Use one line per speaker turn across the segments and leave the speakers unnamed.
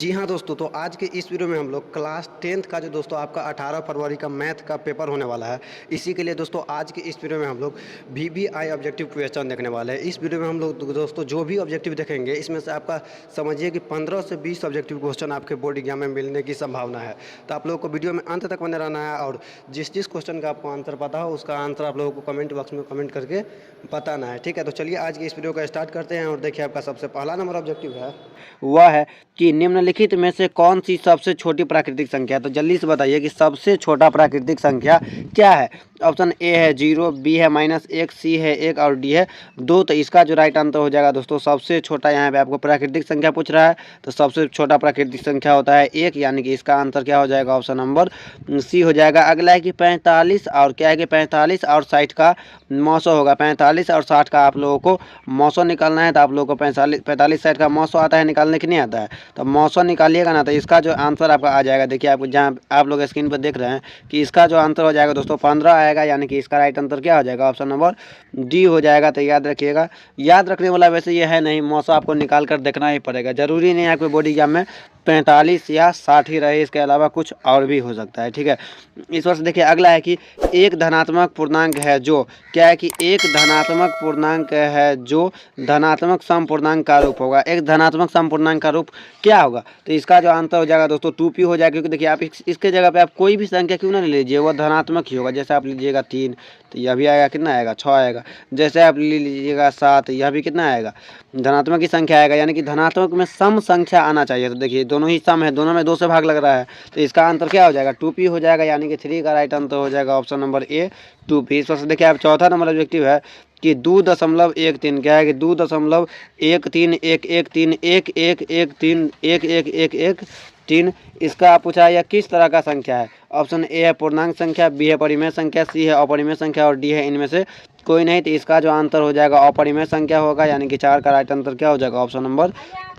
जी हाँ दोस्तों, तो आज के इस वीडियो में हम लोग क्लास 10th का जो दोस्तों आपका 18 फरवरी का मैथ का पेपर होने वाला है। इसी के लिए दोस्तों आज के इस वीडियो में हम लोग वीबीआई ऑब्जेक्टिव क्वेश्चन देखने वाले हैं। इस वीडियो में हम लोग दोस्तों जो भी ऑब्जेक्टिव देखेंगे इसमें से आपका समझिए कि 15 से 20 ऑब्जेक्टिव क्वेश्चन आपके बोर्ड एग्जाम में मिलने की संभावना है। तो आप लोगों को वीडियो में अंत तक बने रहना है और जिस जिस क्वेश्चन का आपको आंसर पता हो उसका आंसर आप लोगों को कमेंट बॉक्स में कमेंट करके बताना है। ठीक है, तो चलिए आज की इस वीडियो का स्टार्ट करते हैं। और देखिए आपका सबसे पहला नंबर ऑब्जेक्टिव है वह है कि निम्नलिखित में से कौन सी सबसे छोटी प्राकृतिक संख्या है। तो जल्दी से बताइए कि सबसे छोटा प्राकृतिक संख्या क्या है। ऑप्शन ए है 0, बी है -1, सी है 1 और डी है 2। तो इसका जो राइट आंसर हो जाएगा दोस्तों सबसे छोटा, यहाँ पे आपको प्राकृतिक संख्या पूछ रहा है तो सबसे छोटा प्राकृतिक संख्या होता है 1, यानी कि इसका आंसर क्या हो जाएगा, ऑप्शन नंबर सी हो जाएगा। अगला है कि 45 और क्या है कि 45 और 60 का मौसो होगा। 45 और 60 का आप लोगों को मौसो निकालना है। तो आप लोगों को 45 60 का मौसो आता है निकालने की नहीं आता है, तो मौसो निकालिएगा ना। तो इसका जो आंसर आपका आ जाएगा, देखिए आपको जहाँ आप लोग स्क्रीन पर देख रहे हैं कि इसका जो आंसर हो जाएगा दोस्तों 15 आएगा, यानी कि इसका राइट आंसर क्या हो जाएगा, ऑप्शन नंबर डी हो जाएगा। तो याद रखिएगा, याद रखने वाला वैसे ये है नहीं, मौसो आपको निकाल कर देखना ही पड़ेगा। जरूरी नहीं है आपके बोर्ड एग्जाम में 45 या 60 ही रहे, इसके अलावा कुछ और भी हो सकता है। ठीक है, इस वर्ष देखिए अगला है कि एक धनात्मक पूर्णांक है जो क्या है कि एक धनात्मक पूर्णांक है जो धनात्मक सम पूर्णांक का रूप होगा। एक धनात्मक सम पूर्णांक का रूप क्या होगा, तो इसका जो आंसर हो जाएगा दोस्तों 2p हो जाएगा। क्योंकि देखिए आप इसके जगह पे आप कोई भी संख्या क्यों ना ले लीजिए, वह धनात्मक ही होगा। जैसे आप लीजिएगा 3 तो यह भी आएगा, कितना आएगा 6 आएगा। जैसे आप ले लीजिएगा 7, यह भी कितना आएगा, धनात्मक ही संख्या आएगा। यानी कि धनात्मक में सम संख्या आना चाहिए। तो देखिए दोनों ही सम है, दोनों में 2 से भाग लग रहा है, तो इसका आंसर क्या हो जाएगा 2p हो जाएगा। यानी कि 3 का राइट आंसर हो जाएगा ऑप्शन नंबर ए 2p। इस वर्ष देखिए आप चौथा नंबर ऑब्जेक्टिव है कि 2.13 क्या है कि 2.1311111113 इसका पूछा है, यह किस तरह का संख्या है। ऑप्शन ए है पूर्णांक संख्या, बी है परिमेय संख्या, सी है अपरिमेय संख्या और डी है इनमें से कोई नहीं। तो इसका जो आंसर हो जाएगा अपरिमेय संख्या होगा, यानी कि 4 का राइट आंसर क्या हो जाएगा, ऑप्शन नंबर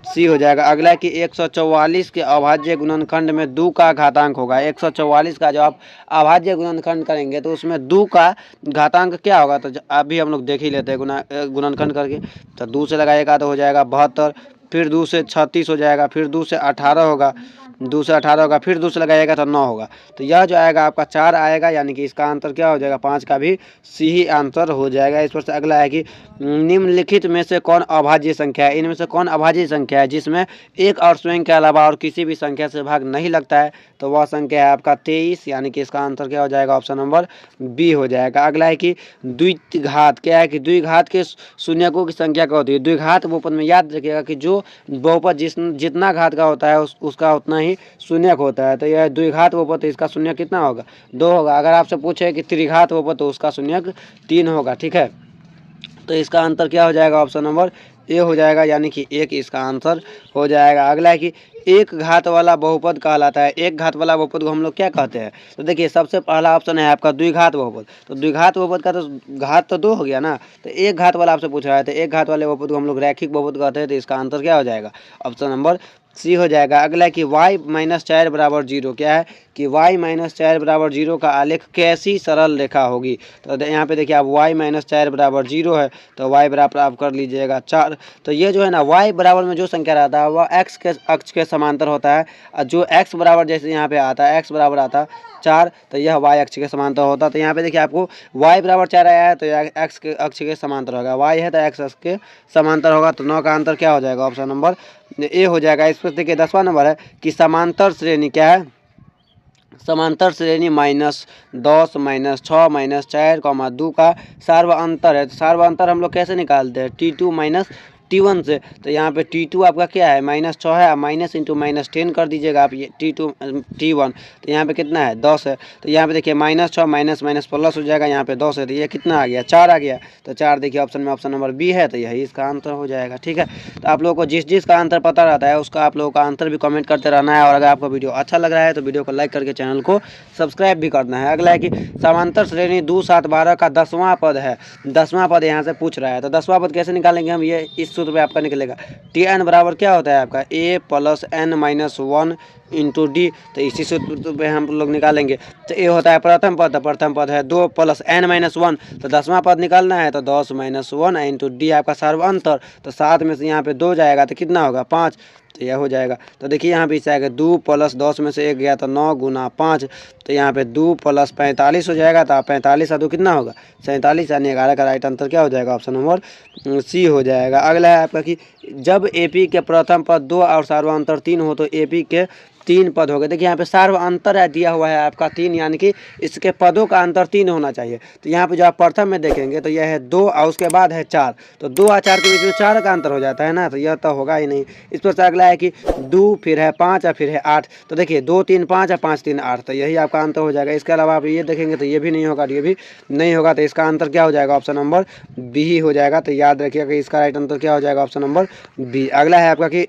सी हो जाएगा। अगला है कि 144 के अभाज्य गुणनखंड में 2 का घातांक होगा। 144 का जो आप अभाज्य गुणनखंड करेंगे तो उसमें 2 का घातांक क्या होगा, तो अभी हम लोग देख ही लेते हैं गुणनखंड करके। तो 2 से लगाएगा तो हो जाएगा 72, फिर 2 से 36 हो जाएगा, फिर 2 से 18 होगा, 2 से 18 होगा, फिर 2 से लगाइएगा तो 9 होगा। तो यह जो आएगा आपका 4 आएगा, यानी कि इसका आंसर क्या हो जाएगा 5 का भी सी ही आंसर हो जाएगा। इस पर से अगला है कि निम्नलिखित में से कौन अभाज्य संख्या है। इनमें से कौन अभाज्य संख्या है जिसमें एक और स्वयं के अलावा और किसी भी संख्या से भाग नहीं लगता है, तो वह संख्या है आपका 23, यानी कि इसका आंसर क्या हो जाएगा, ऑप्शन नंबर बी हो जाएगा। अगला है कि द्विघात क्या है कि द्विघात के शून्यकों की संख्या क्या होती है। द्विघात बहुपद में याद रखिएगा कि जो बहुपद जितना घात का होता है उसका उतना ही शून्यक होता है। तो यह द्विघात बहुपद, तो इसका शून्यक कितना होगा 2 होगा। अगर आपसे पूछे कि त्रिघात बहुपद तो उसका शून्यक 3 होगा। ठीक है, तो इसका आंसर क्या हो जाएगा, ऑप्शन नंबर ए हो जाएगा, यानी कि 1 इसका आंसर हो जाएगा। अगला है कि एक घात वाला बहुपद कहलाता है। एक घात वाला बहुपद को हम लोग क्या कहते हैं, तो देखिए सबसे पहला ऑप्शन है आपका द्विघात बहुपद। तो द्विघात बहुपद का तो घात तो 2 हो गया ना, तो एक घात वाला आपसे पूछ रहा है, तो एक घात वाले बहुपद को हम लोग रैखिक बहुपद कहते हैं। तो इसका आंसर क्या हो जाएगा, ऑप्शन नंबर सी हो जाएगा। अगला है कि y - 4 बराबर 0 क्या है कि y - 4 बराबर 0 का आलेख कैसी सरल रेखा होगी। तो यहाँ पे देखिए आप y - 4 बराबर 0 है, तो y बराबर आप कर लीजिएगा 4। तो ये जो है ना y बराबर में जो संख्या रहता है वह x के अक्ष के समांतर होता है, और जो x बराबर जैसे यहाँ पे आता है x बराबर आता है 4, तो यह y अक्ष के समांतर होता है। तो यहाँ पे देखिए आपको y बराबर 4 आया है, तो यह x के अक्ष के समांतर होगा। y है तो x अक्ष के समांतर होगा। तो 9 का आंसर क्या हो जाएगा, ऑप्शन नंबर ए हो जाएगा। इस पर देखिए 10वां नंबर है कि समांतर श्रेणी क्या है। समांतर श्रेणी -10 -6 -4, 2 का सार्वअंतर है। तो सार्वअंतर हम लोग कैसे निकालते हैं, T2 - T1 से। तो यहाँ पे T2 आपका क्या है -6 है, माइनस इंटू -10 कर दीजिएगा आप ये T2 T1। तो यहाँ पे कितना है 10 है। तो यहाँ पे देखिए -6 माइनस माइनस प्लस हो जाएगा, यहाँ पे 10 है, तो ये कितना आ गया 4 आ गया। तो 4 देखिए ऑप्शन में ऑप्शन नंबर बी है, तो यही इसका आंसर हो जाएगा। ठीक है, तो आप लोगों को जिस जिस का आंसर पता रहता है उसका आप लोगों का आंसर भी कमेंट करते रहना है। और अगर आपको वीडियो अच्छा लग रहा है तो वीडियो को लाइक करके चैनल को सब्सक्राइब भी करना है। अगला है कि समांतर श्रेणी 2 7 12 का 10वां पद है। 10वां पद यहाँ से पूछ रहा है, तो 10वां पद कैसे निकालेंगे हम, ये इस सूत्र पे आपका निकलेगा। Tn बराबर क्या होता है आपका a + n - 1 इंटू डी। तो इसी सूत्र पे हम लोग निकालेंगे। तो ए होता है प्रथम पद, प्रथम पद है 2 + n - 1, तो 10वां पद निकालना है। तो 10 - 1 इंटू डी आपका सार्वअंतर, तो 7 में से यहाँ पे 2 जाएगा तो कितना होगा 5। तो यह हो जाएगा। तो देखिए यहाँ पे इससे आएगा 2 + 10 में से 1 गया तो 9 × 5, तो यहाँ पे 2 + 45 हो जाएगा। तो 45 2 कितना होगा 47, यानी 11 का राइट आंसर क्या हो जाएगा ऑप्शन नंबर सी हो जाएगा। अगला है आपका कि जब एपी के प्रथम पद 2 और सार्वअंतर 3 हो तो एपी के 3 पद हो गए। देखिए यहाँ पे सार्वअंतर है दिया हुआ है आपका 3, यानी कि इसके पदों का अंतर 3 होना चाहिए। तो यहाँ पे जो आप प्रथम में देखेंगे तो यह है 2 और उसके बाद है 4, तो 2 और 4 के बीच में 4 का अंतर हो जाता है ना, तो यह तो होगा ही नहीं। इस पर से अगला है कि 2 फिर है 5 और फिर है 8, तो देखिए 2 3 5 और 5 3 8, तो यही आपका अंतर हो जाएगा। इसके अलावा आप ये देखेंगे तो ये भी नहीं होगा, ये भी नहीं होगा, तो इसका आंसर क्या हो जाएगा ऑप्शन नंबर बी ही हो जाएगा। तो याद रखिएगा इसका राइट आंसर क्या हो जाएगा ऑप्शन नंबर बी। अगला है आपका कि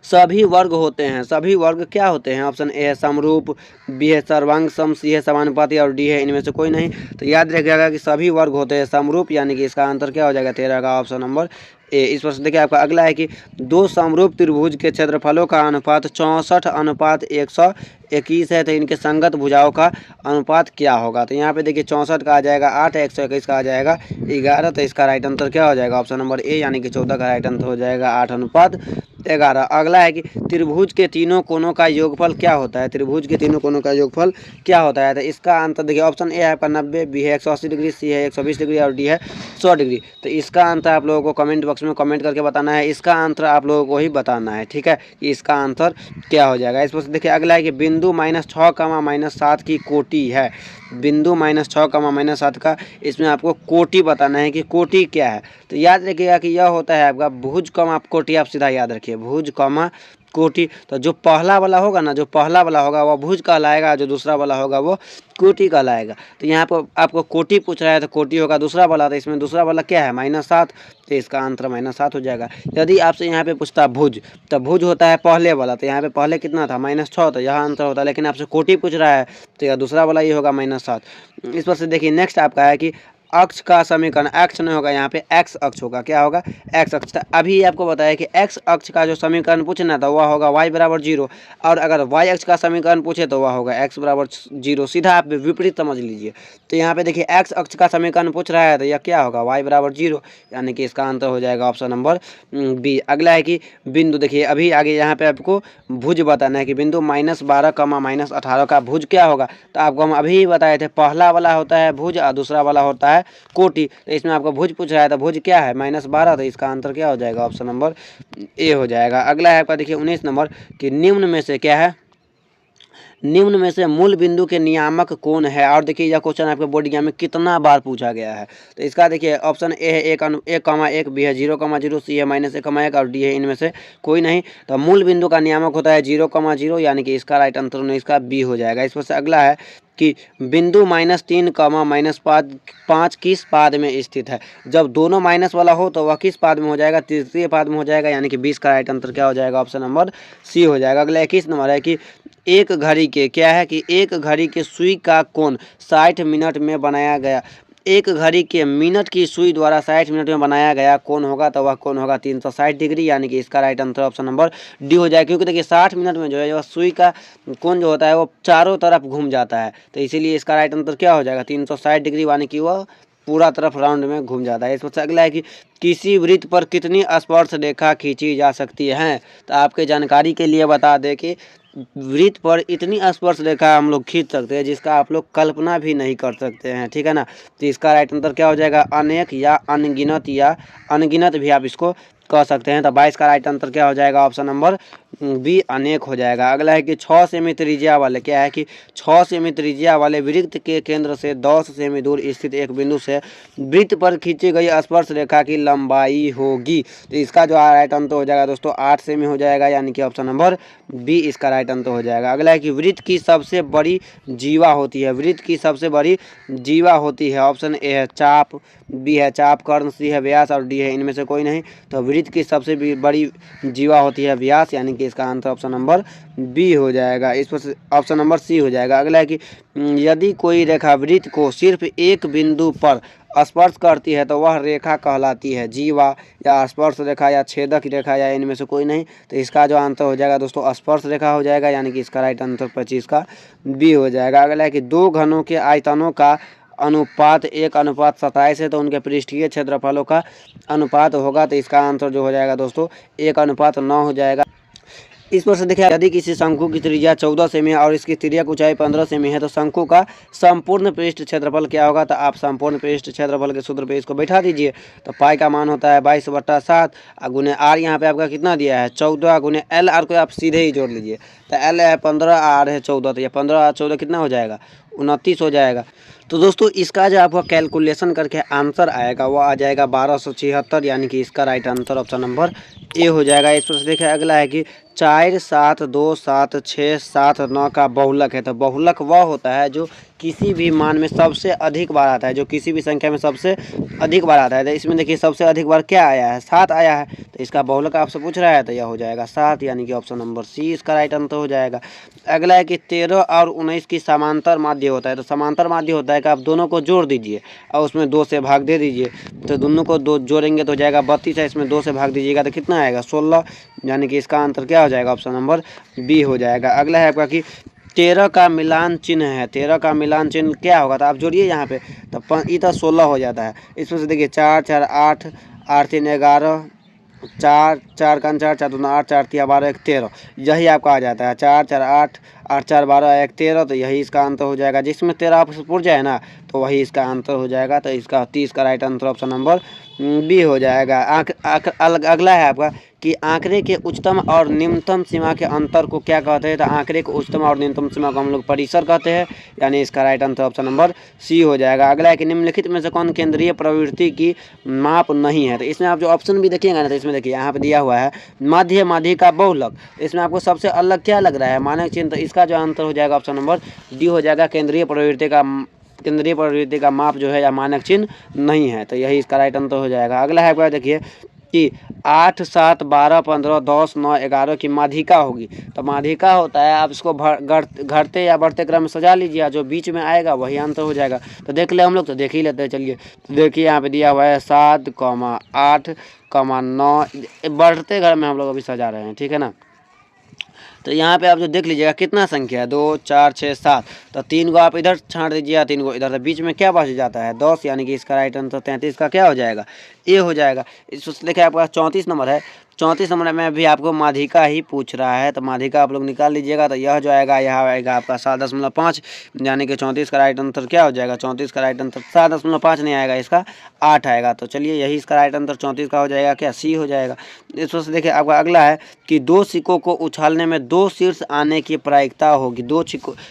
सभी वर्ग होते हैं, सभी वर्ग क्या होते हैं, ऑप्शन ए है समरूप, बी है सर्वांग सम, सी है समानुपाती और डी है इनमें से कोई नहीं। तो याद रखिएगा कि सभी वर्ग होते हैं समरूप, यानी कि इसका आंसर क्या हो जाएगा 13 का ऑप्शन नंबर ए। इस पर से देखिए आपका अगला है कि 2 समरूप त्रिभुज के क्षेत्रफलों का अनुपात 64:121 है, तो इनके संगत भुजाओं का अनुपात क्या होगा। तो यहाँ पे देखिए 64 का आ जाएगा 8, 121 का आ जाएगा 11, तो इसका राइट आंसर क्या हो जाएगा ऑप्शन नंबर ए, यानी कि 14 का राइट आंसर हो जाएगा 8:11। अगला है कि त्रिभुज के तीनों कोनों का योगफल क्या होता है, त्रिभुज के तीनों कोनों का योगफल क्या होता है। तो इसका आंसर देखिए ऑप्शन ए है आपका 90, बी है 180 डिग्री, सी है 120 डिग्री और डी है 100 डिग्री। तो इसका आंसर आप लोगों को कमेंट बॉक्स में कमेंट करके बताना है, इसका आंसर आप लोगों को ही बताना है, ठीक है, कि इसका आंसर क्या हो जाएगा। इस पर देखिए अगला है कि बिंदु -6, -7 की कोटि है, बिंदु -6, -7 का इसमें आपको कोटि बताना है कि कोटि क्या है। तो याद रखिएगा कि यह होता है आपका भुज कमा कोटि, आप सीधा याद रखिए भुज कमा कोटि। तो जो पहला वाला होगा ना, जो पहला वाला होगा वो भुज कहलाएगा, जो दूसरा वाला होगा वो कोटि कहलाएगा। तो यहाँ पर आपको कोटि पूछ रहा है तो कोटि होगा दूसरा वाला, तो इसमें दूसरा वाला क्या है -7, तो इसका आंसर -7 हो जाएगा। यदि आपसे यहाँ पे पूछता भुज, तो भुज होता है पहले वाला, तो यहाँ पे पहले कितना था -6, तो यह आंसर होता है। लेकिन आपसे कोटि पूछ रहा है तो यह दूसरा वाला ये होगा -7। इस पर से देखिए नेक्स्ट आपका है कि अक्ष का समीकरण, एक्स नहीं होगा यहाँ पे एक्स अक्ष होगा, क्या होगा एक्स अक्ष। अभी आपको बताया कि एक्स अक्ष का जो समीकरण पूछना था वह होगा y = 0, और अगर y अक्ष का समीकरण पूछे तो वह होगा x = 0, सीधा आप विपरीत समझ लीजिए। तो यहाँ पे देखिए एक्स अक्ष का समीकरण पूछ रहा है तो यह क्या होगा y = 0, यानी कि इसका आंसर हो जाएगा ऑप्शन नंबर बी। अगला है कि बिंदु, देखिए अभी आगे यहाँ पे आपको भुज बताना है कि बिंदु -12, -18 का भुज क्या होगा। तो आपको हम अभी बताए थे पहला वाला होता है भुज और दूसरा वाला होता है कोटि। तो इसमें आपको भुज पूछ रहा है तो भुज क्या है -12, तो इसका आंसर क्या हो जाएगा ऑप्शन नंबर ए हो जाएगा। अगला है आपका देखिए 19 नंबर कि निम्न में से क्या है, निम्न में से मूल बिंदु के नियामक कौन है। और देखिए यह क्वेश्चन आपके बोर्ड एग्जाम में कितना बार पूछा गया है। तो इसका देखिए ऑप्शन ए है 1,1, बी है 0,0, सी है -1,1 और डी है इनमें से कोई नहीं। तो मूल बिंदु का नियामक होता है 0,0, यानी कि इसका राइट आंसर इसका बी हो जाएगा। इस पर से अगला है कि बिंदु -3, -5 किस पाद में स्थित है। जब दोनों माइनस वाला हो तो वह किस पाद में हो जाएगा, तृतीय पाद में हो जाएगा, यानी कि 20 का राइट आंसर क्या हो जाएगा ऑप्शन नंबर सी हो जाएगा। अगला 21 नंबर है कि एक घड़ी के क्या है कि एक घड़ी के सुई का कोण 60 मिनट में बनाया गया, एक घड़ी के मिनट की सुई द्वारा 60 मिनट में बनाया गया कौन होगा, तो वह कौन होगा 360 डिग्री, यानी कि इसका right answer option number D हो जाएगा। क्योंकि देखिए 60 मिनट में जो है वह सुई का कौन जो होता है वो चारों तरफ घूम जाता है, तो इसीलिए इसका राइट आंसर क्या हो जाएगा 360 डिग्री, यानी कि वह पूरा तरफ राउंड में घूम जाता है। इस पर अगला है कि किसी वृत्त पर कितनी स्पर्श रेखा खींची जा सकती है। तो आपके जानकारी के लिए बता दें कि वृत्त पर इतनी स्पर्श रेखा हम लोग खींच सकते हैं जिसका आप लोग कल्पना भी नहीं कर सकते हैं, ठीक है ना। तो इसका राइट आंसर क्या हो जाएगा अनेक या अनगिनत भी आप इसको कह सकते हैं। तो 22 का राइट आंसर क्या हो जाएगा ऑप्शन नंबर बी अनेक हो जाएगा। अगला है कि 6 सेमी त्रिज्या वाले क्या है कि 6 सेमी त्रिज्या वाले वृत्त के केंद्र से 10 सेमी दूर स्थित एक बिंदु से वृत्त पर खींची गई स्पर्श रेखा की लंबाई होगी। तो इसका जो राइट आंसर हो जाएगा दोस्तों 8 सेमी हो जाएगा, यानी कि ऑप्शन नंबर बी इसका राइट आंसर हो जाएगा। अगला है कि वृत्त की सबसे बड़ी जीवा होती है, वृत्त की सबसे बड़ी जीवा होती है, ऑप्शन ए है चाप, बी है चाप कर्ण, सी है व्यास और डी है इनमें से कोई नहीं। तो वृत्त की सबसे बड़ी जीवा होती है व्यास, यानी कि इसका आंसर ऑप्शन नंबर बी हो जाएगा। इस पर ऑप्शन नंबर सी हो जाएगा। अगला है कि यदि कोई रेखा वृत्त को सिर्फ एक बिंदु पर स्पर्श करती है तो वह रेखा कहलाती है जीवा या स्पर्श रेखा या छेदक रेखा या इनमें से कोई नहीं। तो इसका जो आंसर हो जाएगा दोस्तों स्पर्श रेखा हो जाएगा, यानी कि इसका राइट आंसर 25 का बी हो जाएगा। अगला है कि दो घनों के आयतनों का अनुपात 1:27 है, तो उनके पृष्ठीय क्षेत्रफलों का अनुपात होगा, तो इसका आंसर जो हो जाएगा दोस्तों 1:9 हो जाएगा। इस पर से देखिए, यदि किसी शंकु की त्रिज्या 14 सेमी है और इसकी तिर्यक ऊंचाई 15 सेमी है, तो शंकु का संपूर्ण पृष्ठ क्षेत्रफल क्या होगा। तो आप संपूर्ण पृष्ठ क्षेत्रफल के सूत्र पे इसको बैठा दीजिए। तो पाई का मान होता है 22/7 गुने आर, यहाँ पे आपका कितना दिया है 14 गुने एल आर को आप सीधे ही जोड़ लीजिए। तो एल है 15, आर है 14, तो ये 15 और 14 कितना हो जाएगा 29 हो जाएगा। तो दोस्तों इसका जो आपका कैलकुलेशन करके आंसर आएगा वो आ जाएगा 1276, यानी कि इसका right answer option number A हो जाएगा। इस पर देखिए अगला है कि 4, 7, 2, 7, 6, 7, 9 का बहुलक है। तो बहुलक वह होता है जो किसी भी मान में सबसे अधिक बार आता है, जो किसी भी संख्या में सबसे अधिक बार आता है। तो इसमें देखिए सबसे अधिक बार क्या आया है 7 आया है, तो इसका बहुलक आपसे पूछ रहा है, तो यह हो जाएगा 7, यानी कि ऑप्शन नंबर सी इसका राइट आंसर हो जाएगा। अगला है कि 13 और 19 की समांतर माध्य होता है। तो समांतर माध्य होता है कि आप दोनों को जोड़ दीजिए और उसमें 2 से भाग दे दीजिए। तो दोनों को 2 जोड़ेंगे तो हो जाएगा 32 है, इसमें 2 से भाग दीजिएगा तो कितना आएगा 16, यानी कि इसका आंसर क्या हो जाएगा ऑप्शन नंबर बी हो जाएगा। अगला है आपका कि 13 का मिलान चिन्ह है। 13 का मिलान चिन्ह क्या होगा, तो आप जोड़िए यहाँ पे, तो ये तो 16 हो जाता है। इसमें से देखिए 4, 4, 8, 8, 3, 11, 4, 4 का 4, 4, 2, 8, 4, 3, 12, 1, 13, यही आपका आ जाता है 4, 4, 8, 8, 4, 12, 1, 13, तो यही इसका आंसर हो जाएगा। जिसमें 13 आपसे पूछ जाए ना तो वही इसका आंसर हो जाएगा। तो इसका 30 का right answer option number B हो जाएगा। अगला है आपका कि आंकड़े के उच्चतम और निम्नतम सीमा के अंतर को क्या कहते हैं। तो आंकड़े को उच्चतम और निम्नतम सीमा को हम लोग परिसर कहते हैं, यानी इसका right answer option number C हो जाएगा। अगला है कि निम्नलिखित में से कौन केंद्रीय प्रवृत्ति की माप नहीं है। तो इसमें आप जो ऑप्शन भी देखिएगा ना, तो इसमें देखिए यहाँ पे दिया हुआ है मध्य, मध्य का बहुलक। इसमें आपको सबसे अलग क्या लग रहा है मानक चिन्ह, तो इसका जो आंसर हो जाएगा ऑप्शन नंबर डी हो जाएगा। केंद्रीय प्रवृत्ति का माप जो है या मानक चिन्ह नहीं है, तो यही इसका राइट आंसर हो जाएगा। अगला है आपका देखिए कि 8, 7, 12, 15, 10, 9, 11 की माध्यिका होगी। तो माध्यिका होता है, आप इसको घटते या बढ़ते क्रम में सजा लीजिए, जो बीच में आएगा वही आंसर हो जाएगा। तो देख ले हम लोग, तो देख ही लेते हैं, चलिए। तो देखिए यहाँ पे दिया हुआ है 7, 8, 9, बढ़ते क्रम में हम लोग अभी सजा रहे हैं, ठीक है ना। तो यहाँ पे आप जो देख लीजिएगा कितना संख्या है 2, 4, 6, 7, तो 3 को आप इधर छाँट दीजिए, 3 को इधर, तो बीच में क्या बच जाता है 10, यानी कि इसका राइट आंसर 33 का क्या हो जाएगा ए हो जाएगा। इस देखिए आपका 34 नंबर है। 34 नंबर में भी आपको माध्यिका ही पूछ रहा है, तो माध्यिका आप लोग निकाल लीजिएगा। तो यह जो आएगा यह आएगा आपका 7.5, यानी कि 34 का राइट आंसर क्या हो जाएगा 34 का राइट आंसर 7.5 नहीं आएगा, इसका 8 आएगा। तो चलिए यही इसका राइट आंसर 34 का हो जाएगा, क्या सी हो जाएगा। इसमें से देखिए आपका अगला है कि 2 सिक्कों को उछालने में 2 शीर्ष आने की प्रायिकता होगी। 2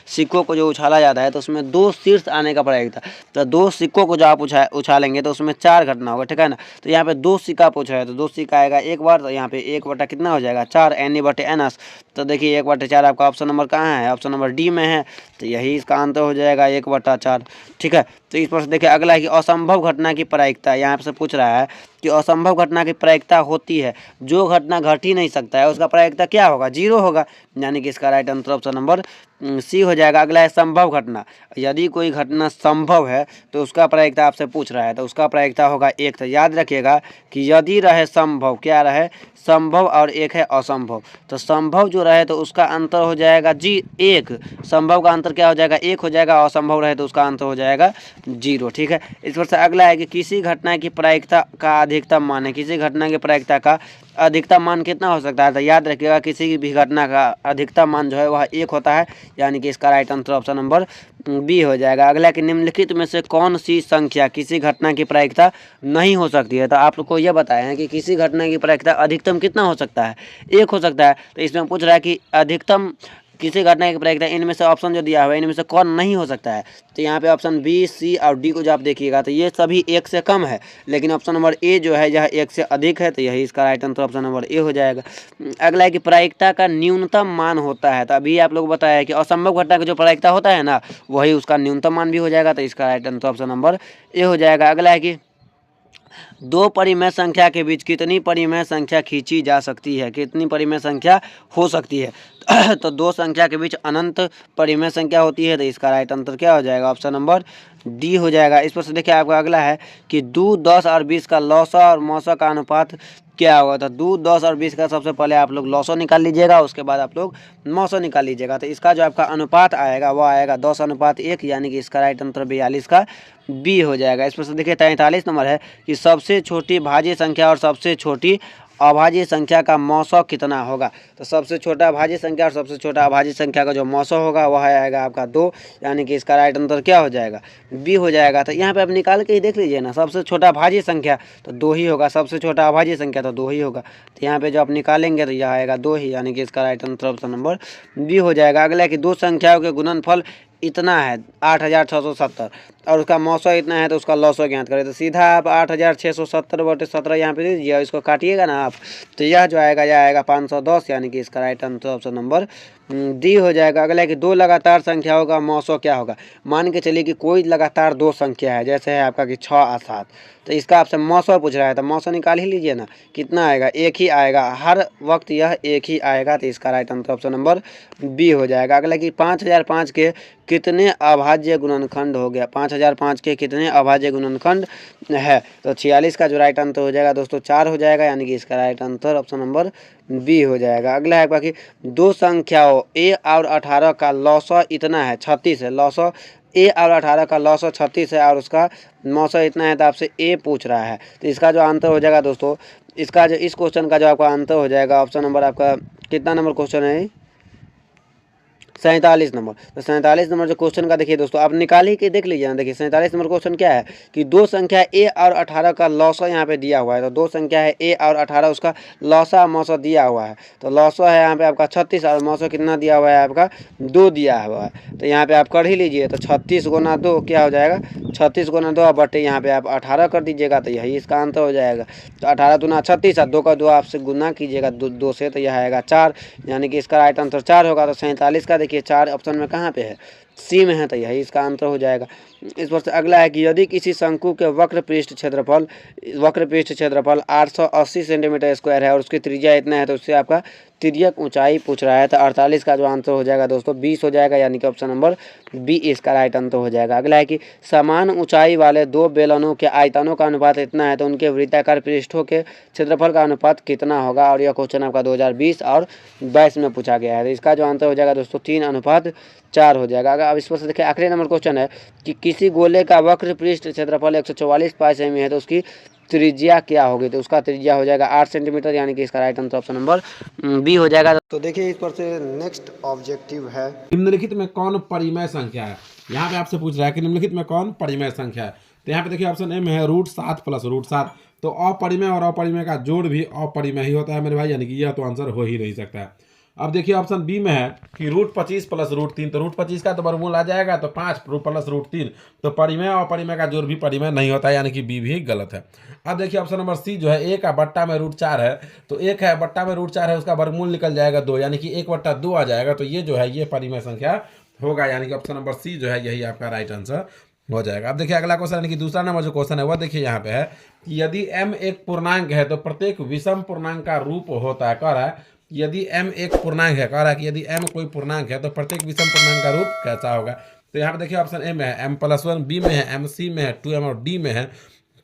सिक्कों को जो उछाला जाता है तो उसमें 2 शीर्ष आने का प्रायिकता, तो 2 सिक्कों को जो आप उछालेंगे तो उसमें 4 घटना होगा, ठीक है ना। तो यहाँ पे 2 सिक्का पूछा है, तो 2 सिक्का आएगा एक बार, तो यहाँ पे 1 बटा कितना हो जाएगा 4, N/N। तो देखिए 1/4 आपका ऑप्शन नंबर कहाँ है, ऑप्शन नंबर डी में है, तो यही इसका आंसर हो जाएगा 1/4, ठीक है। तो इस पर से देखिए अगला है कि असंभव घटना की प्रायिकता, यहाँ से पूछ रहा है कि असंभव घटना की प्रायिकता होती है, जो घटना घट ही नहीं सकता है उसका प्रायिकता क्या होगा 0 होगा, यानी कि इसका right answer option number C हो जाएगा। अगला है संभव घटना, यदि कोई घटना संभव है तो उसका प्रायिकता आपसे पूछ रहा है, तो उसका प्रायिकता होगा 1। तो याद रखिएगा कि यदि रहे संभव, क्या रहे संभव, और एक है असंभव, तो संभव जो रहे तो उसका अंतर हो जाएगा 1, संभव का अंतर क्या हो जाएगा 1 हो जाएगा, असंभव रहे तो उसका अंतर हो जाएगा 0, ठीक है। इस पर से अगला है कि किसी घटना की प्रायिकता का अधिकतम मान है। किसी घटना की प्रायिकता का अधिकतम मान कितना हो सकता है, तो याद रखिएगा किसी भी घटना का अधिकतम मान जो है वह 1 होता है, यानी कि इसका right answer option number B हो जाएगा। अगला कि निम्नलिखित में से कौन सी संख्या किसी घटना की प्रायिकता नहीं हो सकती है। तो आप लोग को यह बताया है कि किसी घटना की प्रायिकता अधिकतम कितना हो सकता है 1 हो सकता है। तो इसमें पूछ रहा है कि अधिकतम किसी घटना की प्रायिकता, इनमें से ऑप्शन जो दिया हुआ है इनमें से कौन नहीं हो सकता है। तो यहाँ पे ऑप्शन बी, सी और डी को जो आप देखिएगा तो ये सभी 1 से कम है, लेकिन ऑप्शन नंबर ए जो है यह 1 से अधिक है, तो यही इसका right answer option number A हो जाएगा। अगला है कि प्रायिकता का न्यूनतम मान होता है। तो अभी आप लोग बताया है कि असंभव घटना का जो प्रायिकता होता है ना वही उसका न्यूनतम मान भी हो जाएगा, तो इसका right answer option number A हो जाएगा। अगला है कि दो परिमेय संख्या के बीच कितनी परिमेय संख्या खींची जा सकती है, कितनी परिमेय संख्या हो सकती है। तो दो संख्या के बीच अनंत परिमेय संख्या होती है, तो इसका राइट आंसर क्या हो जाएगा, ऑप्शन नंबर डी हो जाएगा। इस पर से देखिए आपका अगला है कि 2, 10 और 20 का लौसा और मौसा का अनुपात क्या होगा। तो 2, 10 और 20 का सबसे पहले आप लोग लौसा निकाल लीजिएगा, उसके बाद आप लोग मौसा निकाल लीजिएगा। तो इसका जो आपका अनुपात आएगा वो आएगा 10:1, यानी कि इसका राइट आंसर 42 का बी हो जाएगा। इस पर से देखिए 43 नंबर है कि सबसे छोटी भाज्य संख्या और सबसे छोटी अभाज्य संख्या का मौसा कितना होगा। तो सबसे छोटा भाज्य संख्या और सबसे छोटा अभाज्य संख्या का जो मौसा होगा वह आएगा आपका 2, यानी कि इसका राइट आंसर क्या हो जाएगा, बी हो जाएगा। तो यहाँ पे आप निकाल के ही देख लीजिए ना, सबसे छोटा भाज्य संख्या तो 2 ही होगा, सबसे छोटा अभाज्य संख्या तो 2 ही होगा। तो यहाँ पे जो आप निकालेंगे तो यह आएगा 2 ही, यानी कि इसका right answer option number B हो जाएगा। अगला है कि दो संख्याओं के गुणनफल इतना है 8670 और उसका मौसा इतना है, तो उसका लौसा ज्ञात करें। तो सीधा आप 8670/17 यहाँ पे दे दीजिए और इसको काटिएगा ना आप, तो यह जो आएगा यह आएगा 510, यानी कि इसका right answer option number D हो जाएगा। अगला है कि दो लगातार संख्याओं का मौसा क्या होगा। मान के चलिए कि कोई लगातार दो संख्या है, जैसे है आपका कि 6 और 7, तो इसका आपसे मौसा पूछ रहा है, तो मौसा निकाल ही लीजिए ना, कितना आएगा, एक ही आएगा, हर वक्त यह एक ही आएगा। तो इसका right answer option number B हो जाएगा। अगला कि 5005 के कितने अभाज्य गुणनखंड हो गया, 5005 के कितने अभाज्य गुणनखंड है। तो 46 का जो राइट आंसर हो जाएगा दोस्तों 4 हो जाएगा, यानी कि इसका right answer option number B हो जाएगा। अगला है बाकी दो संख्याओं ए और 18 का लौसा इतना है 36 है, लौसा ए और 18 का लौसा 36 है और उसका मौसा इतना है, तो आपसे ए पूछ रहा है। तो इसका जो आंसर हो जाएगा दोस्तों, इसका जो इस क्वेश्चन का जो आपका आंसर हो जाएगा ऑप्शन नंबर आपका कितना नंबर क्वेश्चन है, 47 नंबर। तो 47 नंबर जो क्वेश्चन का देखिए दोस्तों, आप निकाल ही के देख लीजिए ना। देखिए 47 नंबर क्वेश्चन क्या है कि दो संख्या ए और 18 का लौसा यहाँ पे दिया हुआ है। तो दो संख्या है ए और 18, उसका लौसा मौसा दिया हुआ है। तो लौसा है यहाँ पे आपका 36 और मौसा कितना दिया हुआ है आपका 2 दिया हुआ है। तो यहाँ पे आप कर ही लीजिए, तो 36 गुना 2 क्या हो जाएगा, 36 गुना 2 बटे यहाँ पे आप 18 कर दीजिएगा, तो यही इसका आंसर हो जाएगा। तो 18 दूना 36 और 2 का 2 आपसे गुना कीजिएगा 2 से, तो यह आएगा 4, यानी कि इसका राइट आंसर 4 होगा। तो 47 का देखिए 4 ऑप्शन में कहाँ पे है, सी में है, तो यही इसका आंसर हो जाएगा। इस पर से अगला है कि यदि किसी शंकु के वक्र पृष्ठ क्षेत्रफल 880 सेंटीमीटर स्क्वायर है और उसकी त्रिज्या इतना है, तो उससे आपका तिर्यक ऊंचाई पूछ रहा है। तो 48 का जो आंसर हो जाएगा दोस्तों 20 हो जाएगा, यानी कि ऑप्शन नंबर बी इसका राइट आंसर हो जाएगा। अगला है कि समान ऊंचाई वाले दो बेलनों के आयतनों का अनुपात इतना है, तो उनके वृत्ताकार पृष्ठों के क्षेत्रफल का अनुपात कितना होगा। और यह क्वेश्चन आपका 2020 और 22 में पूछा गया है। तो इसका जो आंसर हो जाएगा दोस्तों 3:4 हो जाएगा। अगर अब इस पर से देखिए आखिरी नंबर क्वेश्चन है कि किसी गोले का वक्र पृष्ठ क्षेत्रफल 144 पाई सेमी है, तो उसकी त्रिज्या क्या होगी। तो उसका त्रिज्या हो जाएगा 8 सेंटीमीटर, यानी कि इसका right answer option number B हो जाएगा। तो देखिए इस पर से नेक्स्ट ऑब्जेक्टिव है,
निम्नलिखित में कौन परिमेय संख्या है। यहाँ पे आपसे पूछ रहा है कि निम्नलिखित में कौन परिमेय संख्या है। तो यहाँ पे देखिए ऑप्शन ए में है √7 + √7। तो अपरिमेय और अपरिमेय का जोड़ भी अपरिमेय ही होता है मेरे भाई, यानी कि यह तो आंसर हो ही नहीं सकता है। अब देखिए ऑप्शन बी में है कि √25 + √3। तो √25 का तो वर्गमूल आ जाएगा, तो 5 + √3। तो परिमेय और अपरिमेय का जोड़ भी परिमेय नहीं होता है, यानी कि बी भी गलत है। अब देखिए ऑप्शन नंबर सी जो है 1 बट्टा में √4 है, तो 1 है बट्टा में √4 है, उसका वर्गमूल निकल जाएगा 2, यानी कि 1/2 आ जाएगा। तो ये जो है ये परिमेय संख्या होगा, यानी कि ऑप्शन नंबर सी जो है यही आपका राइट आंसर हो जाएगा। अब देखिए अगला क्वेश्चन, यानी कि दूसरा नंबर जो क्वेश्चन है वह देखिए यहाँ पे है कि यदि m एक पूर्णांक है तो प्रत्येक विषम पूर्णांक का रूप होता है। कह रहा है यदि m एक पूर्णांक है, कह रहा है कि यदि m कोई पूर्णांक है तो प्रत्येक विषम पूर्णांक का रूप कैसा होगा। तो यहाँ पे देखिए ऑप्शन ए में है m+1, बी में है m, सी में है 2m और डी में है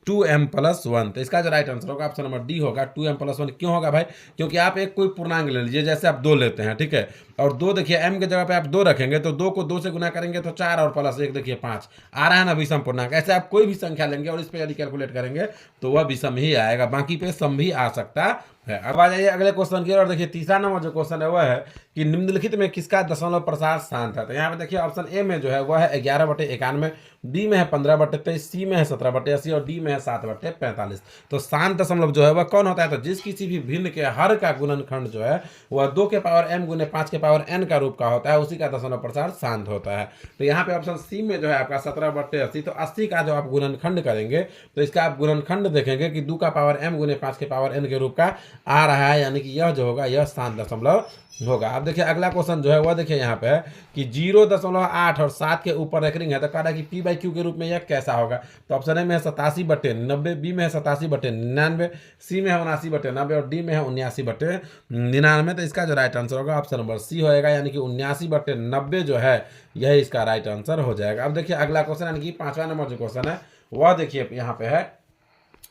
2m+1। तो इसका जो राइट आंसर होगा ऑप्शन नंबर डी होगा 2m+1। क्यों होगा भाई, क्योंकि आप एक कोई पूर्णांक ले लीजिए, जैसे आप 2 लेते हैं, ठीक है, और 2 देखिए m के जगह पे आप 2 रखेंगे, तो 2 को 2 से गुना करेंगे तो 4 और +1 देखिए 5 आ रहा है ना, विषम पूर्णांक। ऐसे आप कोई भी संख्या लेंगे और इस पे यदि कैलकुलेट करेंगे तो वह विषम ही आएगा, बाकी पे सम भी आ सकता है। अब आ जाइए अगले क्वेश्चन की और देखिए तीसरा नंबर जो क्वेश्चन है वह है कि निम्नलिखित में किसका दशमलव प्रसार शांत है। तो यहाँ पे देखिए ऑप्शन ए में जो है वह है 11/91, बी में है 15/23, सी में है 17/80 और डी में है 7/45। तो शांत दशमलव जो है वह कौन होता है, तो जिस किसी भी भिन्न के हर का गुणनखंड जो है वह 2 के पावर m गुने 5 के पावर n का रूप का होता है, उसी का दशमलव प्रसार शांत होता है। तो यहाँ पे ऑप्शन सी में जो है आपका 17/80, तो 80 का जो आप गुणनखंड करेंगे तो इसका आप गुणनखंड देखेंगे कि 2 का पावर m गुने 5 के पावर n के रूप का आ रहा है, यानी कि यह जो होगा यह शांत दशमलव होगा। अब देखिए अगला क्वेश्चन जो है वह देखिए यहाँ पे है कि 0.8 और 7 के ऊपर रेकरिंग है, तो कह रहा है कि पी बाई क्यू के रूप में यह कैसा होगा। तो ऑप्शन ए में है 87/90, बी में है 87/99, सी में है 79/90 और डी में है 79/99। तो इसका जो राइट आंसर होगा ऑप्शन नंबर सी होएगा, यानी कि 79/90 जो है यह इसका राइट आंसर हो जाएगा। अब देखिए अगला क्वेश्चन यानी कि 5वां नंबर जो क्वेश्चन है वह देखिए यहाँ पे है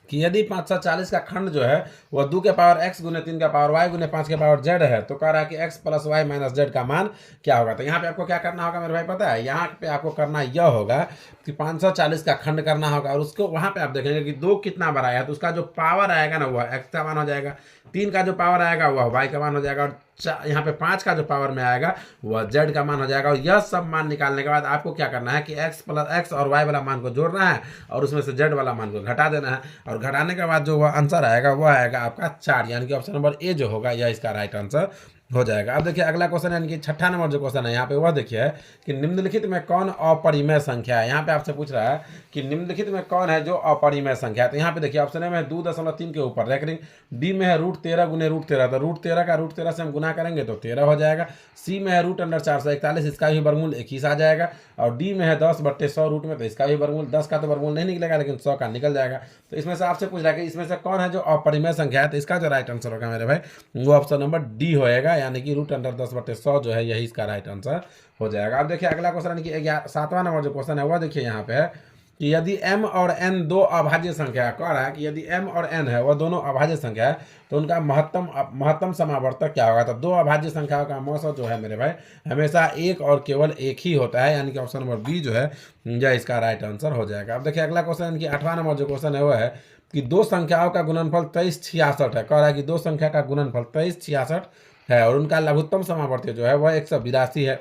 कि यदि 540 का खंड जो है वह 2 के पावर x गुने 3 के पावर y गुने 5 के पावर z है, तो कह रहा है कि x plus y minus z का मान क्या होगा। तो यहाँ पे आपको क्या करना होगा मेरे भाई पता है, यहाँ पे आपको करना यह होगा कि 540 का खंड करना होगा और उसको वहाँ पे आप देखेंगे कि 2 कितना बड़ा है, तो उसका जो पावर आएगा ना वह x का मान हो जाएगा, 3 का जो पावर आएगा वह y का मान हो जाएगा और यहाँ पे 5 का जो पावर में आएगा वह z का मान हो जाएगा। और यह सब मान निकालने के बाद आपको क्या करना है कि x और y वाला मान को जोड़ना है और उसमें से z वाला मान को घटा देना है, और घटाने के बाद जो वह आंसर आएगा वह आएगा आपका 4, यानी कि ऑप्शन नंबर ए जो होगा यह इसका राइट आंसर हो जाएगा। अब देखिए अगला क्वेश्चन यानी कि 6ठा नंबर जो क्वेश्चन है यहाँ पे वह देखिए कि निम्नलिखित में कौन अपरिमेय संख्या है। यहाँ पे आपसे पूछ रहा है कि निम्नलिखित में कौन है जो अपरिमेय संख्या है। तो यहाँ पे देखिए ऑप्शन ए में 2.3 के ऊपर रेकरिंग, बी में है √13 गुने √13, तो √13 का √13 से हम गुना करेंगे तो 13 हो जाएगा, सी में है √441, इसका भी वर्गमूल 21 आ जाएगा, और डी में है 10/100 रूट में, तो इसका भी वर्गमूल 10 का तो वर्गमूल नहीं निकलेगा लेकिन 100 का निकल जाएगा। तो इसमें से आपसे पूछ रहा है कि इसमें से कौन है जो अपरिमेय संख्या है। तो इसका जो राइट आंसर होगा मेरे भाई वो ऑप्शन नंबर डी होएगा, यानी कि √10/100 जो है यही इसका राइट आंसर हो जाएगा। अब देखिए अगला क्वेश्चन यानी कि 7वां नंबर जो क्वेश्चन है वह देखिए यहाँ पे है कि यदि m और n दो अभाज्य संख्या है, कह रहा है कि यदि m और n है वह दोनों अभाज्य संख्या है तो उनका महत्तम समावर्तक क्या होगा। तो दो अभाज्य संख्याओं का मौसा जो है मेरे भाई हमेशा एक और केवल एक ही होता है, यानी कि ऑप्शन नंबर बी जो है यह इसका राइट आंसर हो जाएगा। अब देखिए अगला क्वेश्चन यानी कि 8वां नंबर जो क्वेश्चन है वह है कि दो संख्याओं का गुणनफल 2366 है। कह रहा है कि दो संख्या का गुणनफल 2366 है और उनका लघुत्तम समावर्त जो है वह 182 है,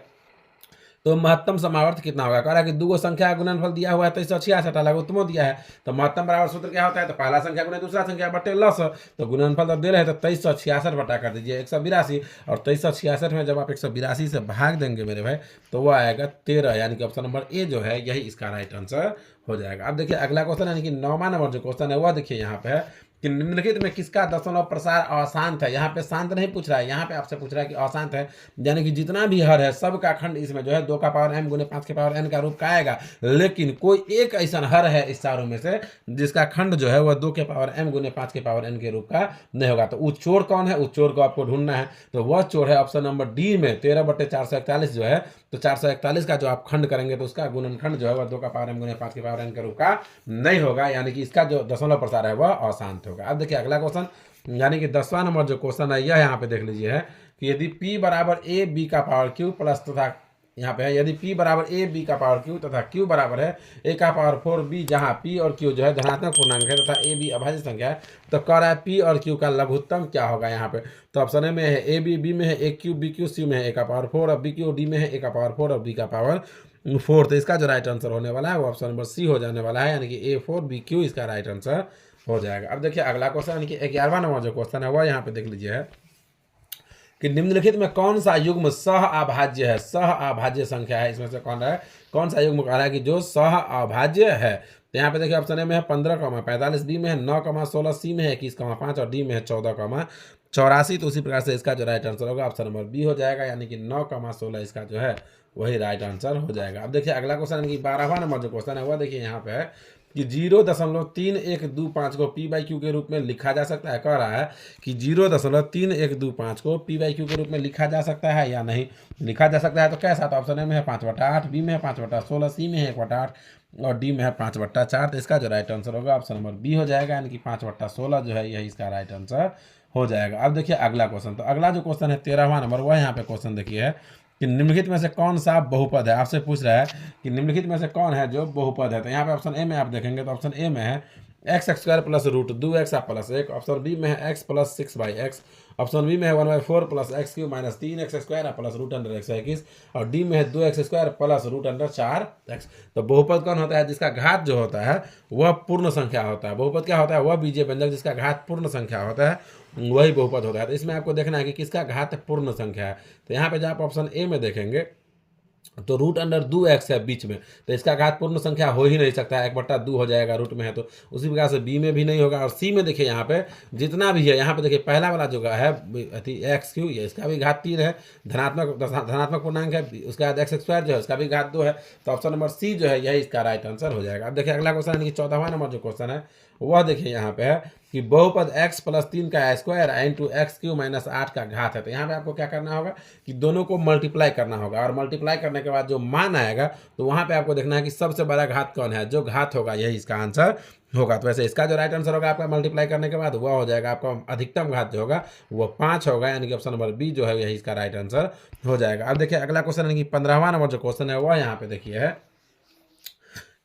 तो महत्तम समावर्त कितना होगा। कह रहा है कि दो संख्या का गुणनफल दिया हुआ है 2366, लघुत्तम दिया है, तो महत्तम बराबर सूत्र क्या होता है, तो पहला संख्या गुने दूसरा संख्या बटे लस, तो गुणनफल तो दे रहे हैं तो 2366 बटा कर दीजिए 182, और 2366 में जब आप 182 से भाग देंगे मेरे भाई तो वो आएगा 13, यानी कि ऑप्शन नंबर ए जो है यही इसका राइट आंसर हो जाएगा। अब देखिए अगला क्वेश्चन यानी कि 9वां नंबर जो क्वेश्चन है वह देखिए यहाँ पे है कि निम्नलिखित में किसका दशमलव प्रसार अशांत है। यहाँ पे शांत नहीं पूछ रहा है, यहाँ पे आपसे पूछ रहा है कि अशांत है, यानी कि जितना भी हर है सब का खंड इसमें जो है 2 का पावर m गुने 5 के पावर n का रूप का आएगा, लेकिन कोई एक ऐसा हर है इस चारों में से जिसका खंड जो है वह 2 के पावर m गुने 5 के पावर n के रूप का नहीं होगा। तो उस चोर कौन है, उस चोर को आपको ढूंढना है, तो वह चोर है ऑप्शन नंबर डी में 13/441 जो है, तो 441 का जो आप खंड करेंगे तो उसका गुणनखंड जो है वह 2 का पावर m गुने 5 के पावर n के रूप का नहीं होगा, यानी कि इसका जो दशमलव प्रसार है वह अशांत होगा। अब देखिए अगला क्वेश्चन यानी कि 10वां नंबर जो क्वेश्चन है यह यहाँ पे देख लीजिए है कि यदि p बराबर a b का पावर q प्लस तथा यहाँ पे है यदि p बराबर a b का पावर q तथा q बराबर है a का पावर 4b, जहाँ p और q जो है धनात्मक पूर्णांक है तथा a b अभाज्य संख्या है, तो कह रहा है p और q का लघुत्तम क्या होगा। यहाँ पे तो ऑप्शन ए में है a b, b में है a q b q, c में है a का पावर 4 और b q, d में है a का पावर 4 और b का पावर 4। तो इसका जो राइट आंसर होने वाला है वो ऑप्शन नंबर सी हो जाने वाला है, यानी कि a4 b q इसका राइट आंसर हो जाएगा। अब देखिए अगला क्वेश्चन यानी कि 11वां नंबर जो क्वेश्चन है वह यहाँ पे देख लीजिए है कि निम्नलिखित में कौन सा युग्म सह अभाज्य है, सह अभाज्य संख्या है, इसमें से कौन सा युग्म कह रहा है कि जो सह अभाज्य है। तो यहाँ पे देखिए ऑप्शन ए में है 15,45, बी में है 9,16, सी में है 21,5 और डी में है 14,84। तो उसी प्रकार से इसका जो राइट आंसर होगा ऑप्शन नंबर बी हो जाएगा, यानी कि 9,16 इसका जो है वही राइट आंसर हो जाएगा। अब देखिए अगला क्वेश्चन यानी कि 12वां नंबर जो क्वेश्चन है वह देखिए यहाँ पे है कि 0.3125 को p बाई क्यू के रूप में लिखा जा सकता है। कह रहा है कि 0.3125 को p बाई क्यू के रूप में लिखा जा सकता है या नहीं लिखा जा सकता है, तो कैसा। तो ऑप्शन ए में है 5/8, बी में है 5/16, सी में है 1/8 और डी में है 5/4। तो इसका जो राइट आंसर होगा ऑप्शन नंबर बी हो जाएगा, यानी कि 5/16 जो है यही इसका राइट आंसर हो जाएगा। अब देखिए अगला क्वेश्चन, तो अगला जो क्वेश्चन है 13वां नंबर वह यहाँ पे क्वेश्चन देखिए है कि निम्नलिखित में से कौन सा बहुपद है। आपसे पूछ रहा है कि निम्नलिखित में से कौन है जो बहुपद है। तो यहाँ पे ऑप्शन ए में आप देखेंगे तो ऑप्शन ए में है x² plus √2x plus 1, option B में है x plus 6/x, option B में है 1/4 plus x³ minus 3x² plus √121 और डी में है 2x² प्लस √4x। तो बहुपद कौन होता है, जिसका घात जो होता है वह पूर्ण संख्या होता है। बहुपद क्या होता है, वह बीजीय व्यंजक जिसका घात पूर्ण संख्या होता है वही बहुपद होता है। तो इसमें आपको देखना है कि किसका घात पूर्ण संख्या है। तो यहाँ पे जब आप ऑप्शन ए में देखेंगे तो रूट अंडर 2x है बीच में, तो इसका घात पूर्ण संख्या हो ही नहीं सकता है, 1/2 हो जाएगा, रूट में है तो। उसी प्रकार से b में भी नहीं होगा। और c में देखिए यहाँ पे जितना भी है, यहाँ पे देखिए पहला वाला जो है एक्स क्यू, ये इसका भी घात 3 है, धनात्मक पूर्णांक है। उसके बाद एक्स स्क्वायर जो है उसका भी घात 2 है। तो ऑप्शन नंबर सी जो है यही इसका राइट आंसर हो जाएगा। अब देखिए अगला क्वेश्चन यानी कि 14वां नंबर जो क्वेश्चन है वह देखिए यहाँ पे है कि बहुपद x + 3 का स्क्वायर इंटू x³ - 8 का घात है। तो यहाँ पे आपको क्या करना होगा कि दोनों को मल्टीप्लाई करना होगा, और मल्टीप्लाई करने के बाद जो मान आएगा तो वहाँ पे आपको देखना है कि सबसे बड़ा घात कौन है, जो घात होगा यही इसका आंसर होगा। तो वैसे इसका जो राइट आंसर होगा आपका मल्टीप्लाई करने के बाद वह हो जाएगा आपका अधिकतम घात जो होगा वो 5 होगा, यानी कि ऑप्शन नंबर बी जो है यही इसका राइट आंसर हो जाएगा। अब देखिए अगला क्वेश्चन यानी कि 15वां नंबर जो क्वेश्चन है वह यहाँ पे देखिए है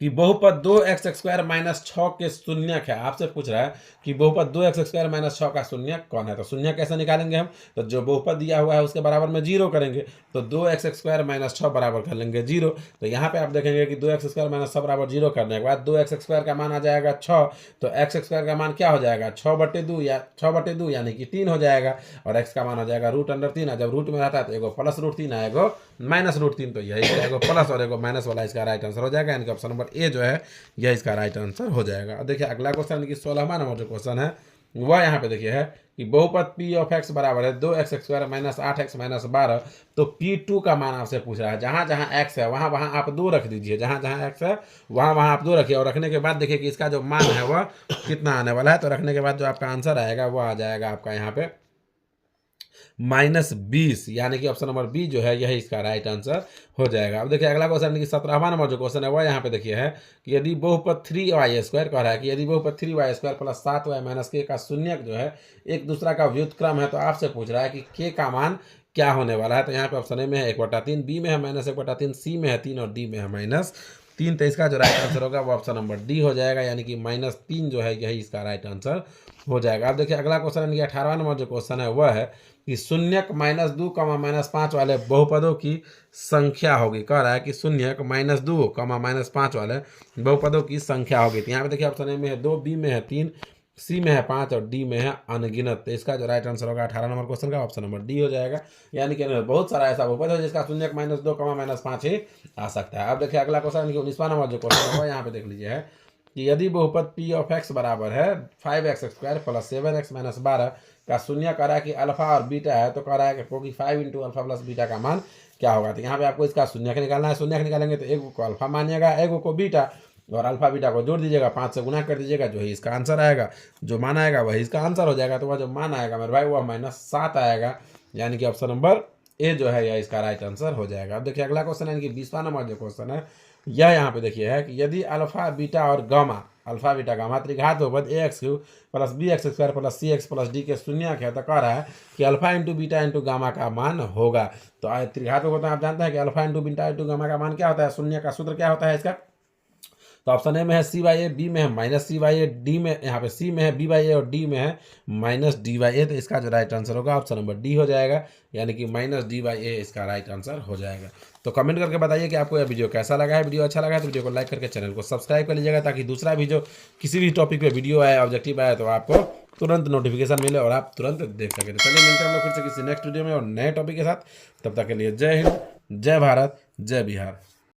कि बहुपद 2x² - 6 के शून्यक है। आपसे पूछ रहा है कि बहुपद 2x² - 6 का शून्यक कौन है। तो शून्यक कैसे निकालेंगे हम, तो जो बहुपद दिया हुआ है उसके बराबर में 0 करेंगे, तो 2x² - 6 बराबर कर लेंगे 0। तो यहाँ पे आप देखेंगे कि 2x² - 6 बराबर 0 करने के बाद 2x² का मान आ जाएगा 6, तो x² का मान क्या हो जाएगा 6/2 या 6/2 यानी कि 3 हो जाएगा, और x का मान हो जाएगा रूट अंडर 3। जब रूट में रहता है तो एगो प्लस रूट 3 है, एगो माइनस रूट 3, तो यही एगो प्लस और एगो माइनस वाला इसका राइट आंसर हो जाएगा, यानी कि ऑप्शन नंबर ए जो है यह इसका राइट आंसर हो जाएगा। अब देखिए अगला क्वेश्चन कि 16वां नंबर जो क्वेश्चन है वह यहाँ पे देखिए है कि बहुपद p ऑफ x बराबर है 2x² - 8x - 12। तो p2 का मान आपसे पूछ रहा है। जहाँ जहाँ x है वहाँ वहाँ आप 2 रख दीजिए, जहाँ जहाँ x है वहाँ वहाँ आप 2 रखिए, और रखने के बाद देखिए कि इसका जो मान है वह कितना आने वाला है। तो रखने के बाद जो आपका आंसर आएगा वह आ जाएगा आपका यहाँ पे -20, यानी कि ऑप्शन नंबर बी जो है यही इसका राइट आंसर हो जाएगा। अब देखिए अगला क्वेश्चन कि 17वां नंबर जो क्वेश्चन है वह यहाँ पे देखिए है कि यदि बहुपद 3y² कह रहा है कि यदि बहुपद 3y² + 7y - k का शून्यक जो है एक दूसरा का व्युत्क्रम है, तो आपसे पूछ रहा है कि k का मान क्या होने वाला है। तो यहाँ पे ऑप्शन ए में है 1/3, बी में है -1/3, सी में है 3 और डी में है -3। तो इसका जो राइट आंसर होगा वो ऑप्शन नंबर डी हो जाएगा, यानी कि -3 जो है यही इसका राइट आंसर हो जाएगा। अब देखिए अगला क्वेश्चन यानी कि 18वां नंबर जो क्वेश्चन है वह है कि शून्यक -2, -5 वाले बहुपदों की संख्या होगी। कह रहा है कि शून्यक -2, -5 वाले बहुपदों की संख्या होगी। तो यहाँ पे देखिए ऑप्शन ए में है 2, बी में है 3, सी में है 5 और डी में है अनगिनत। तो इसका जो राइट आंसर होगा 18 नंबर क्वेश्चन का ऑप्शन नंबर डी हो जाएगा, यानी कि बहुत सारा ऐसा बहुपद है जिसका शून्यक -2, -5 ही आ सकता है। अब देखिए अगला क्वेश्चन 19वां नंबर जो क्वेश्चन है यहाँ पे देख लीजिए है कि यदि बहुपद p ऑफ x बराबर है 5x² + 7x - 12 का शून्य कह रहा है कि अल्फा और बीटा है, तो कह रहा है कि 5 × अल्फा + बीटा का मान क्या होगा। तो यहाँ पे आपको इसका शून्यक निकालना है। शून्यक निकालेंगे तो एक को अल्फा मानिएगा, एक को बीटा, और अल्फा बीटा को जोड़ दीजिएगा, 5 से गुना कर दीजिएगा, जो ही इसका आंसर आएगा, जो मान आएगा वही इसका आंसर हो जाएगा। तो वह जो मान आएगा मेरे भाई वह -7 आएगा, यानी कि ऑप्शन नंबर ए जो है यह इसका राइट आंसर हो जाएगा। अब देखिए अगला क्वेश्चन यानी कि 20वां नंबर जो क्वेश्चन है यह यहाँ पे देखिए है कि यदि अल्फा बीटा और गामा, अल्फा बीटा गामा त्रिघात बहुपद ax³ + bx² + cx + d के शून्यक है, तो कह रहा है कि अल्फा × बीटा × गामा का मान होगा। तो त्रिघात बहुपद आप जानते हैं कि अल्फा × बीटा × गामा का मान क्या होता है, शून्य का सूत्र क्या होता है इसका। तो ऑप्शन ए में है c/a, बी में है -c/a, डी में यहाँ पे सी में है b/a और डी में है -d/a। तो इसका जो राइट आंसर होगा ऑप्शन नंबर डी हो जाएगा, यानी कि -d/a इसका राइट आंसर हो जाएगा। तो कमेंट करके बताइए कि आपको यह वीडियो कैसा लगा है। वीडियो अच्छा लगा है तो वीडियो को लाइक करके चैनल को सब्सक्राइब कर लीजिएगा, ताकि दूसरा भी जो किसी भी टॉपिक पे वीडियो आए, ऑब्जेक्टिव आए, तो आपको तुरंत नोटिफिकेशन मिले और आप तुरंत देख सकें। तो चलिए मिलते हैं हम लोग फिर से किसी नेक्स्ट वीडियो में और नए टॉपिक के साथ। तब तक के लिए जय हिंद, जय भारत, जय बिहार।